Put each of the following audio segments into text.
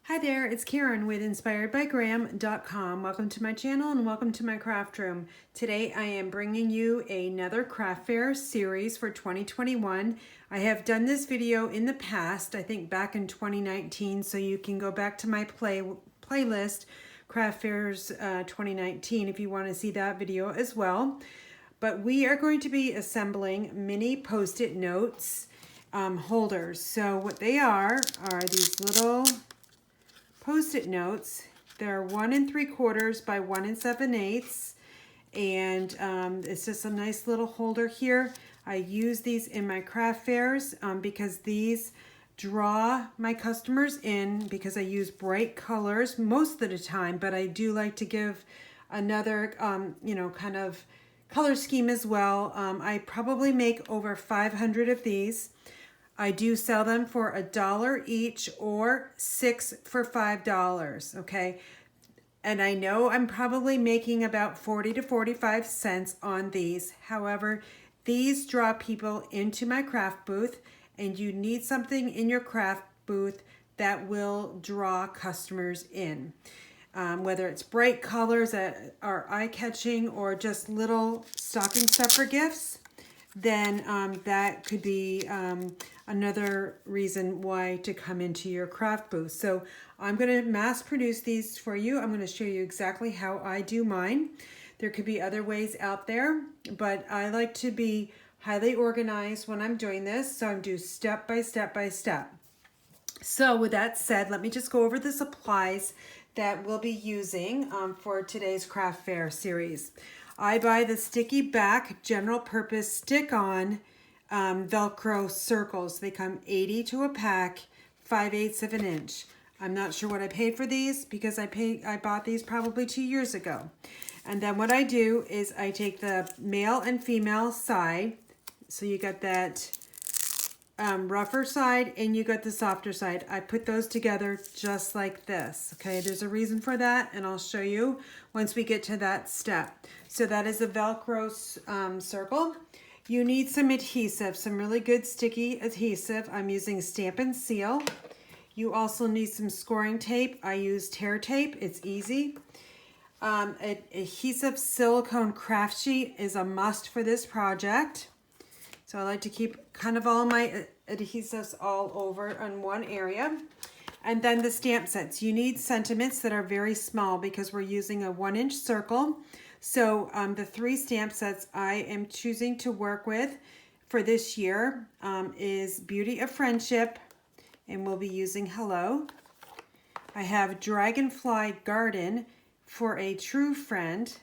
Hi there, it's Karen with InspiredByGram.com. Welcome to my channel and welcome to my craft room. Today I am bringing you another craft fair series for 2021. I have done this video in the past, I think back in 2019, so you can go back to my playlist, Craft Fairs 2019, if you want to see that video as well. But we are going to be assembling mini Post-it notes holders. So what they are these little Post-it notes. They're 1 3/4 by 1 7/8, and it's just a nice little holder here. I use these in my craft fairs because these draw my customers in because I use bright colors most of the time, but I do like to give another kind of color scheme as well. I probably make over 500 of these. I do sell them for $1 each or 6 for $5, okay? And I know I'm probably making about 40 to 45 cents on these. However, these draw people into my craft booth, and you need something in your craft booth that will draw customers in. Whether it's bright colors that are eye-catching or just little stocking stuffer gifts, then that could be another reason why to come into your craft booth. So I'm going to mass produce these for you. I'm going to show you exactly how I do mine. There could be other ways out there, but I like to be highly organized when I'm doing this. So I'm doing step by step by step. So with that said, let me just go over the supplies that we'll be using for today's craft fair series. I buy the sticky back general purpose stick-on Velcro circles. They come 80 to a pack, 5/8 of an inch. I'm not sure what I paid for these because I bought these probably 2 years ago. And then what I do is I take the male and female side. So you got that rougher side and you got the softer side. I put those together just like this. Okay, there's a reason for that, and I'll show you once we get to that step. So that is a Velcro circle. You need some adhesive, some really good sticky adhesive. I'm using Stampin Seal. You also need some scoring tape. I use tear tape, it's easy. Adhesive silicone craft sheet is a must for this project. So I like to keep kind of all my adhesives all over in one area. And then the stamp sets. You need sentiments that are very small because we're using a 1-inch circle. So the 3 stamp sets I am choosing to work with for this year is Beauty of Friendship, and we'll be using Hello. I have Dragonfly Garden for a True Friend.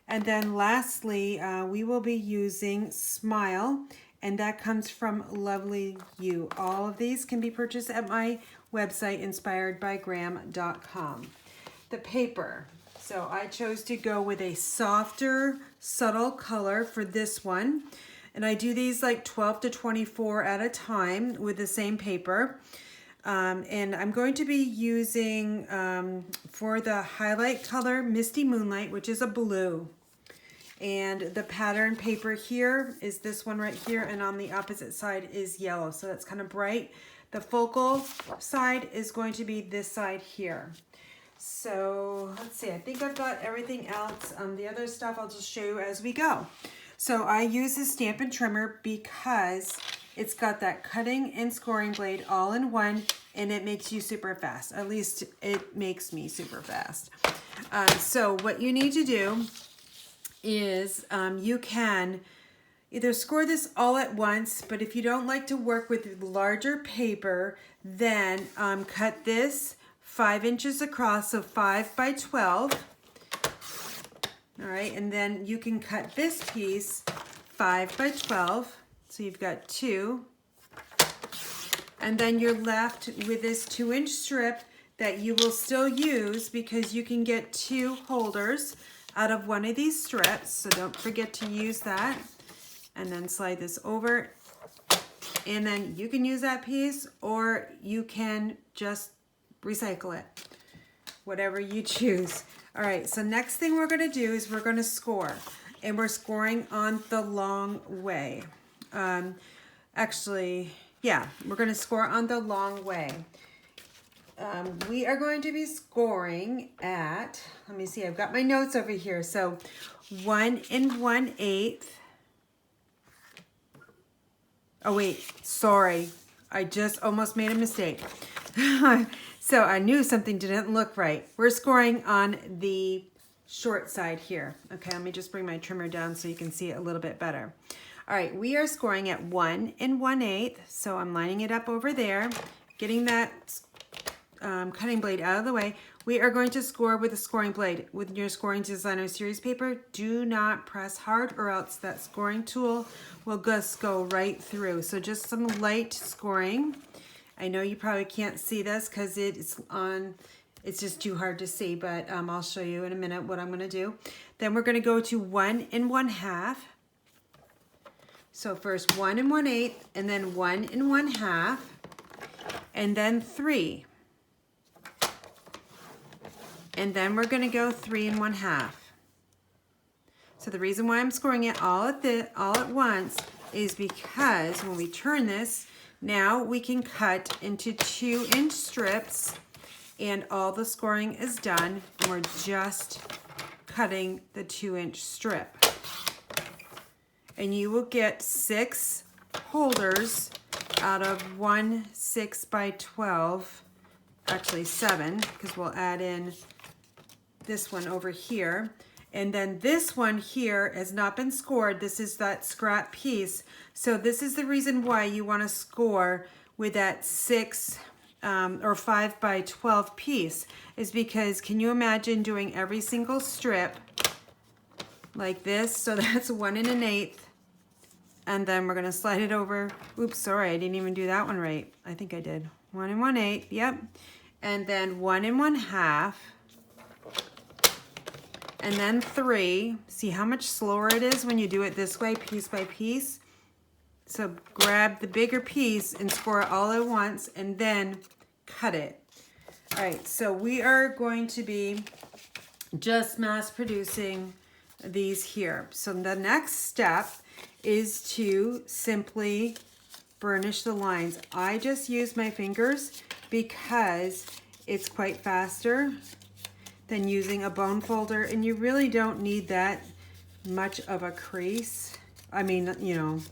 And then lastly, we will be using Smile, and that comes from Lovely You. All of these can be purchased at my website, InspiredByGram.com. The paper. So I chose to go with a softer, subtle color for this one. And I do these like 12 to 24 at a time with the same paper. And I'm going to be using, for the highlight color, Misty Moonlight, which is a blue. And the pattern paper here is this one right here, and on the opposite side is yellow. So that's kind of bright. The focal side is going to be this side here. So let's see, I think I've got everything else. The other stuff I'll just show you as we go. So I use this Stampin' trimmer because it's got that cutting and scoring blade all in one, and it makes you super fast. At least it makes me super fast. So what you need to do is you can either score this all at once, but if you don't like to work with larger paper, then cut this 5 inches across, so 5 by 12. All right, and then you can cut this piece 5 by 12. So you've got 2. And then you're left with this 2-inch strip that you will still use because you can get 2 holders out of one of these strips. So don't forget to use that. And then slide this over. And then you can use that piece or you can just recycle it. Whatever you choose. All right, so next thing we're gonna do is we're gonna score. And we're scoring on the long way. Actually, yeah, we're gonna score on the long way. we are going to be scoring at, let me see, I've got my notes over here. So 1 1/8. Oh wait, sorry. I just almost made a mistake. So I knew something didn't look right. We're scoring on the short side here. Okay, let me just bring my trimmer down so you can see it a little bit better. All right, we are scoring at 1 1/8. So I'm lining it up over there, getting that cutting blade out of the way. We are going to score with a scoring blade. With your Scoring Designer Series paper, do not press hard or else that scoring tool will just go right through. So just some light scoring. I know you probably can't see this because it's just too hard to see, but I'll show you in a minute what I'm going to do. Then we're going to go to 1 1/2. So first 1 1/8, and then 1 1/2, and then 3. And then we're going to go 3 1/2. So the reason why I'm scoring it all at once is because when we turn this, now we can cut into 2-inch strips, and all the scoring is done, and we're just cutting the 2-inch strip. And you will get 6 holders out of 1 6 by 12, actually 7, because we'll add in this one over here. And then this one here has not been scored. This is that scrap piece. So this is the reason why you want to score with that 6 or 5 by 12 piece, is because can you imagine doing every single strip like this? So that's 1 1/8. And then we're going to slide it over. Oops, sorry, I didn't even do that one right. I think I did. 1 1/8, yep. And then 1 1/2. And then 3. See how much slower it is when you do it this way, piece by piece? So grab the bigger piece and score it all at once and then cut it. All right, so we are going to be just mass producing these here. So the next step is to simply burnish the lines. I just use my fingers because it's quite faster than using a bone folder, and you really don't need that much of a crease. I mean, you know,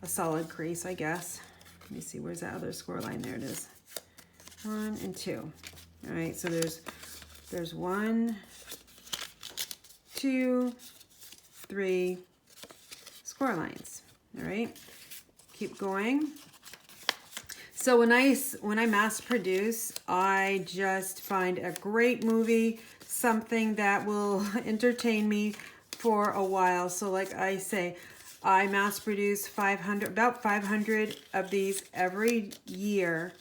a solid crease, I guess. Let me see, where's that other score line? There it is. 1 and 2. All right, so there's 1, 2, 3 score lines. All right, keep going. So when I mass produce, I just find a great movie, something that will entertain me for a while. So like I say, I mass produce about 500 of these every year,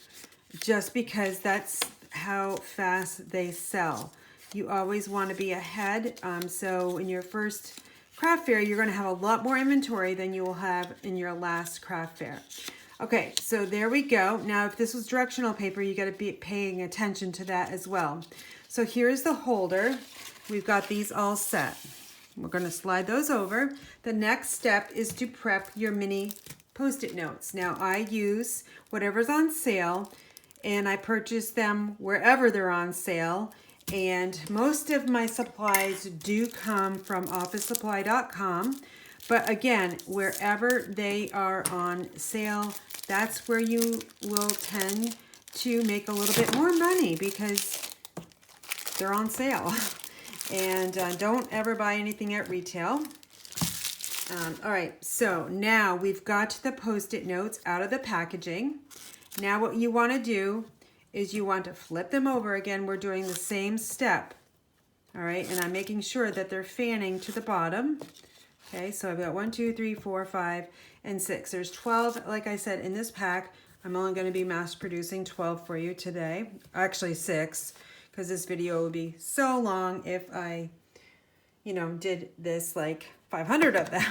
just because that's how fast they sell. You always want to be ahead. So in your first craft fair, you're going to have a lot more inventory than you will have in your last craft fair. Okay, so there we go. Now, if this was directional paper, you got to be paying attention to that as well. So here's the holder. We've got these all set. We're going to slide those over. The next step is to prep your mini Post-it notes. Now, I use whatever's on sale, and I purchase them wherever they're on sale. And most of my supplies do come from officesupply.com. But again, wherever they are on sale, that's where you will tend to make a little bit more money because they're on sale. And don't ever buy anything at retail. All right, so now we've got the Post-it notes out of the packaging. Now what you want to do is you want to flip them over again. We're doing the same step. All right, and I'm making sure that they're fanning to the bottom. Okay, so I've got 1, 2, 3, 4, 5, and 6. There's 12, like I said, in this pack. I'm only going to be mass producing 12 for you today. Actually 6, because this video would be so long if I, you know, did this like 500 of them.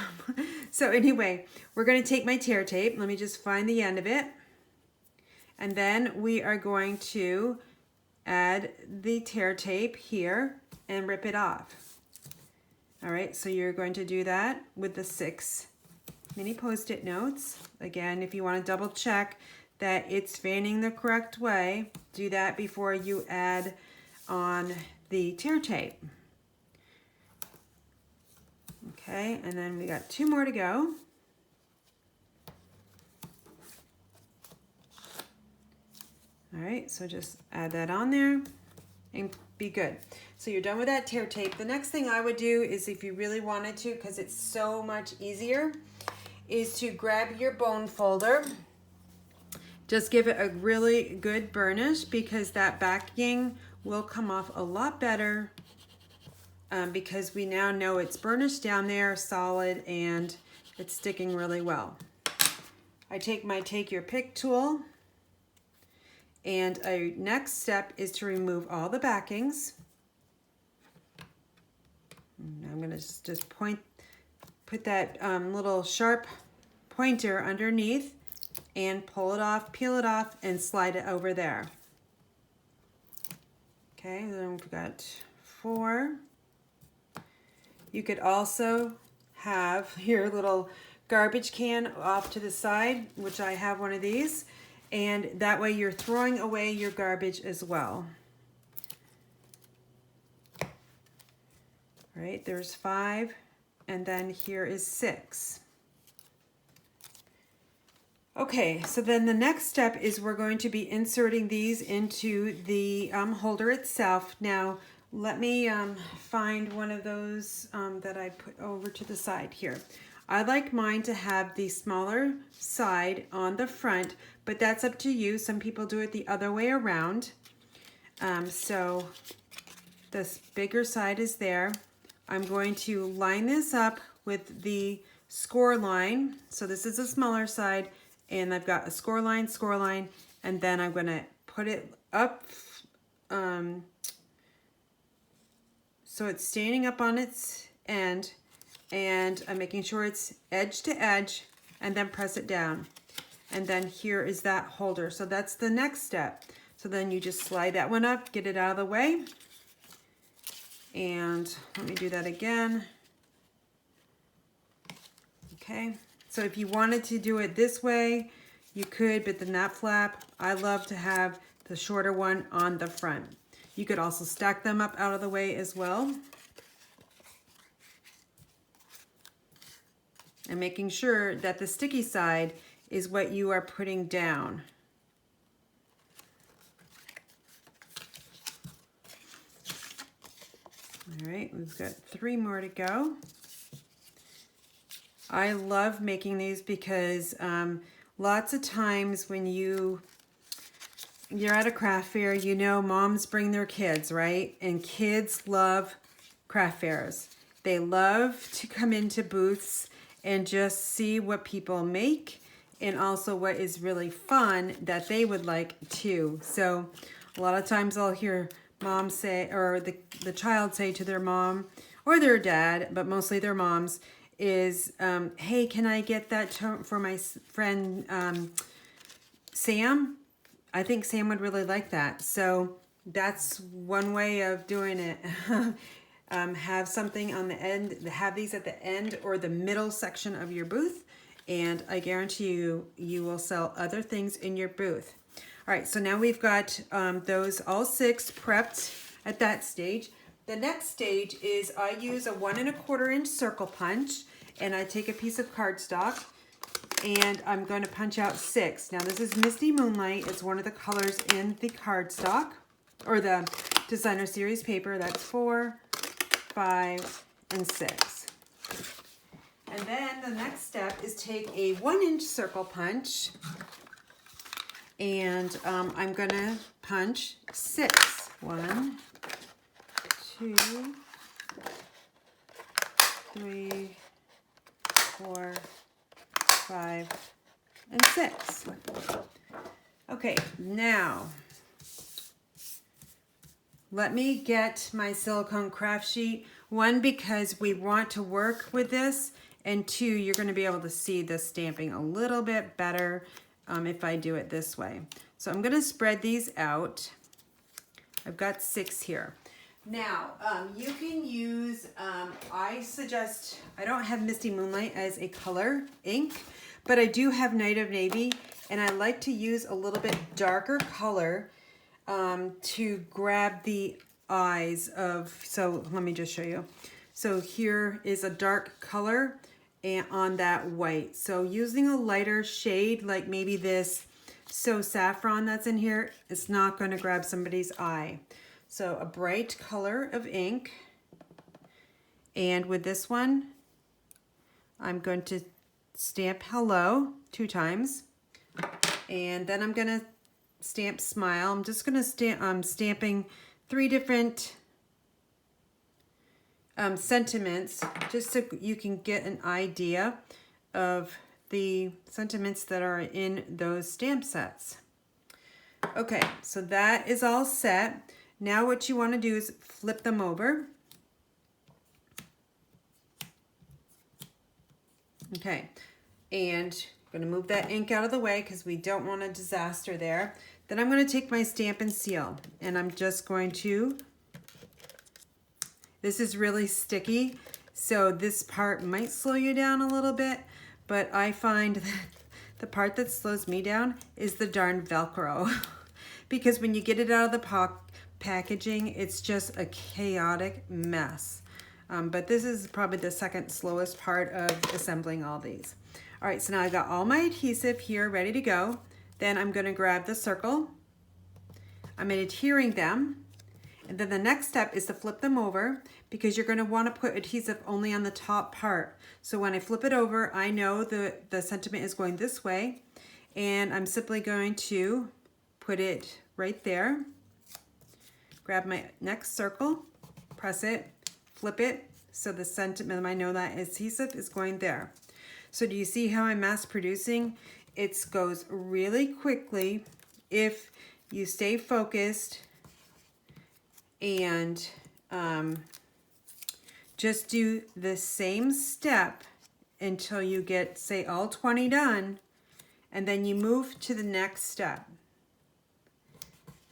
So anyway, we're going to take my tear tape. Let me just find the end of it. And then we are going to add the tear tape here and rip it off. All right, so you're going to do that with the 6 mini Post-it notes. Again, if you want to double check that it's fanning the correct way. Do that before you add on the tear tape. Okay, and then we got 2 more to go. All right, so just add that on there and be good. So you're done with that tear tape. The next thing I would do is, if you really wanted to, because it's so much easier, is to grab your bone folder. Just give it a really good burnish, because that backing will come off a lot better because we now know it's burnished down there, solid, and it's sticking really well. I take my Take Your Pick tool, and a next step is to remove all the backings. And I'm going to just put that little sharp pointer underneath and pull it off, peel it off, and slide it over there. Okay, then we've got 4. You could also have your little garbage can off to the side, which I have one of these, and that way you're throwing away your garbage as well. All right, there's 5, and then here is 6. Okay, so then the next step is we're going to be inserting these into the holder itself. Now, let me find one of those that I put over to the side here. I like mine to have the smaller side on the front, but that's up to you. Some people do it the other way around. So this bigger side is there. I'm going to line this up with the score line. So this is a smaller side, and I've got a score line, and then I'm going to put it up so it's standing up on its end, and I'm making sure it's edge to edge, and then press it down. And then here is that holder. So that's the next step. So then you just slide that one up, get it out of the way. And let me do that again. Okay, so if you wanted to do it this way, you could, but then that flap, I love to have the shorter one on the front. You could also stack them up out of the way as well. And making sure that the sticky side is what you are putting down. All right, we've got 3 more to go. I love making these because lots of times when you're at a craft fair, you know moms bring their kids, right? And kids love craft fairs. They love to come into booths and just see what people make, and also what is really fun that they would like too. So a lot of times I'll hear mom say, or the child say to their mom or their dad, but mostly their moms, is, hey, can I get that for my friend Sam? I think Sam would really like that. So that's one way of doing it. Have something on the end, have these at the end or the middle section of your booth, and I guarantee you, you will sell other things in your booth. All right, so now we've got those all 6 prepped at that stage. The next stage is I use a 1 1/4 inch circle punch, and I take a piece of cardstock, and I'm going to punch out 6. Now this is Misty Moonlight. It's one of the colors in the cardstock, or the designer series paper. That's 4, 5, and 6. And then the next step is take a 1 inch circle punch, and I'm gonna punch 6. 1, 2, 3, 4, 5, and 6. Okay, now let me get my silicone craft sheet. 1, because we want to work with this, and 2, you're going to be able to see the stamping a little bit better if I do it this way. So I'm going to spread these out. I've got 6 here. Now, you can use, I suggest, I don't have Misty Moonlight as a color ink, but I do have Night of Navy, And I like to use a little bit darker color to grab the eyes of, so let me just show you. So here is a dark color and on that white. So using a lighter shade, like maybe this So saffron that's in here, it's not going to grab somebody's eye. So a bright color of ink. And with this one, I'm going to stamp hello 2 times. And then I'm going to stamp smile. I'm just going to stamp, I'm stamping 3 different sentiments, just so you can get an idea of the sentiments that are in those stamp sets. Okay, so that is all set. Now what you want to do is flip them over. Okay, and I'm going to move that ink out of the way because we don't want a disaster there. Then I'm going to take my Stampin' Seal and I'm just going to, this is really sticky, so this part might slow you down a little bit, but I find that the part that slows me down is the darn Velcro. Because when you get it out of the packaging, it's just a chaotic mess. But this is probably the second slowest part of assembling all these. All right, so now I've got all my adhesive here ready to go. Then I'm gonna grab the circle. I'm adhering them. And then the next step is to flip them over because you're gonna wanna put adhesive only on the top part. So when I flip it over, I know the sentiment is going this way, and I'm simply going to put it right there. Grab my next circle, press it, flip it, so the sentiment, I know that adhesive is going there. So do you see how I'm mass producing? It goes really quickly if you stay focused and just do the same step until you get, say, all 20 done, and then you move to the next step.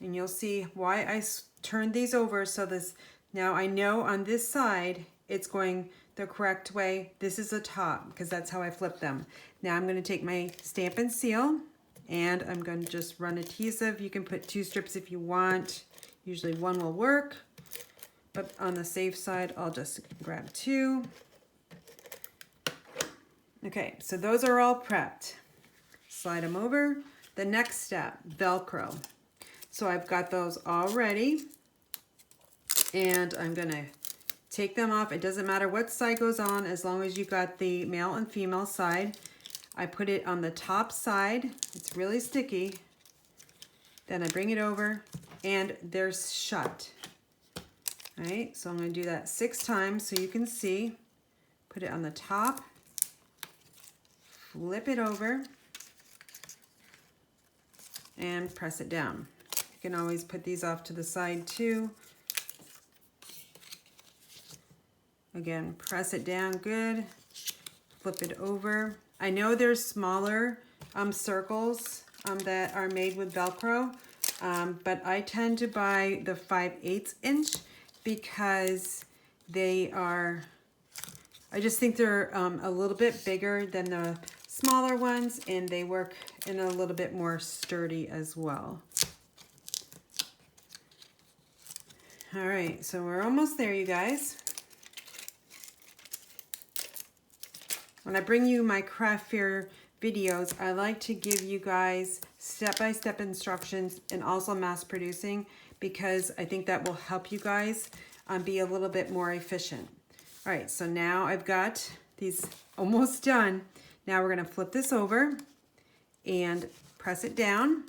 And you'll see why I turned these over. So this, now I know on this side it's going the correct way. This is the top because that's how I flip them. Now I'm going to take my Stampin' Seal and I'm going to just run adhesive. You can put 2 strips if you want. Usually 1 will work, but on the safe side, I'll just grab 2. Okay, so those are all prepped. Slide them over. The next step, Velcro. So I've got those all ready, and I'm gonna take them off. It doesn't matter what side goes on as long as you've got the male and female side. I put it on the top side. It's really sticky. Then I bring it over and they're shut. All right, so I'm gonna do that 6 times so you can see. Put it on the top, flip it over, and press it down. You can always put these off to the side too. Again, press it down good, flip it over. I know there's smaller circles that are made with Velcro, but I tend to buy the 5/8 inch because they are, I just think they're a little bit bigger than the smaller ones, and they work in a little bit more sturdy as well. All right, so we're almost there, you guys. When I bring you my craft fair videos, I like to give you guys step-by-step instructions and also mass producing, because I think that will help you guys be a little bit more efficient. All right, so now I've got these almost done. Now we're gonna flip this over and press it down.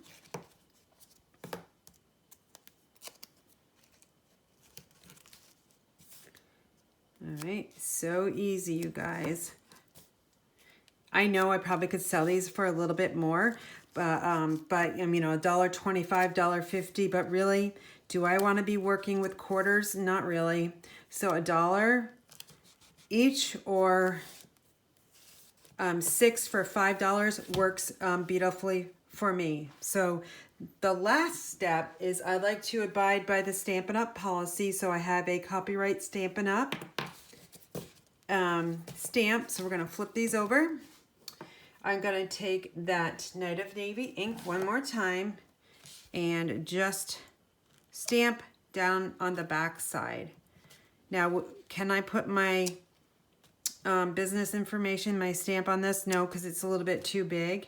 All right, so easy, you guys. I know I probably could sell these for a little bit more, but you know, $1.25, $1.50, but really, do I want to be working with quarters? Not really. So $1 each, or 6 for $5 works beautifully for me. So the last step is I like to abide by the Stampin' Up! Policy. So I have a copyright Stampin' Up! Stamp. So we're going to flip these over. I'm going to take that Night of Navy ink one more time and just stamp down on the back side. Now, can I put my business information, my stamp on this? No, because it's a little bit too big.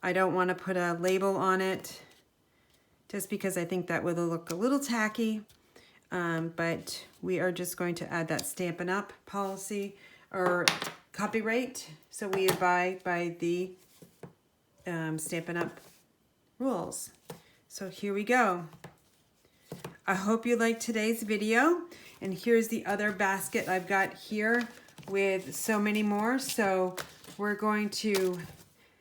I don't want to put a label on it just because I think that would look a little tacky. But we are just going to add that Stampin' Up policy or copyright. So we abide by the Stampin' Up rules. So here we go. I hope you liked today's video. And here's the other basket I've got here with so many more. So we're going to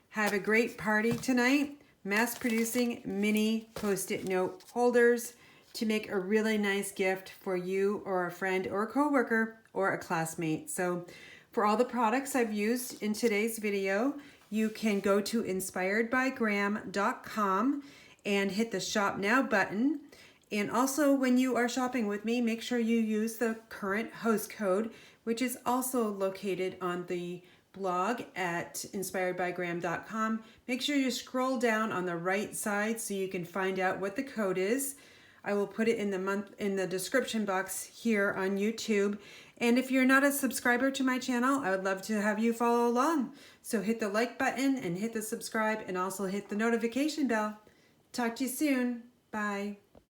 have a great party tonight, mass producing mini Post-it note holders to make a really nice gift for you or a friend or a coworker or a classmate. So for all the products I've used in today's video, you can go to inspiredbygram.com and hit the Shop Now button. And also when you are shopping with me, make sure you use the current host code, which is also located on the blog at inspiredbygram.com. Make sure you scroll down on the right side so you can find out what the code is. I will put it in the description box here on YouTube. And if you're not a subscriber to my channel, I would love to have you follow along. So hit the like button and hit the subscribe and also hit the notification bell. Talk to you soon. Bye.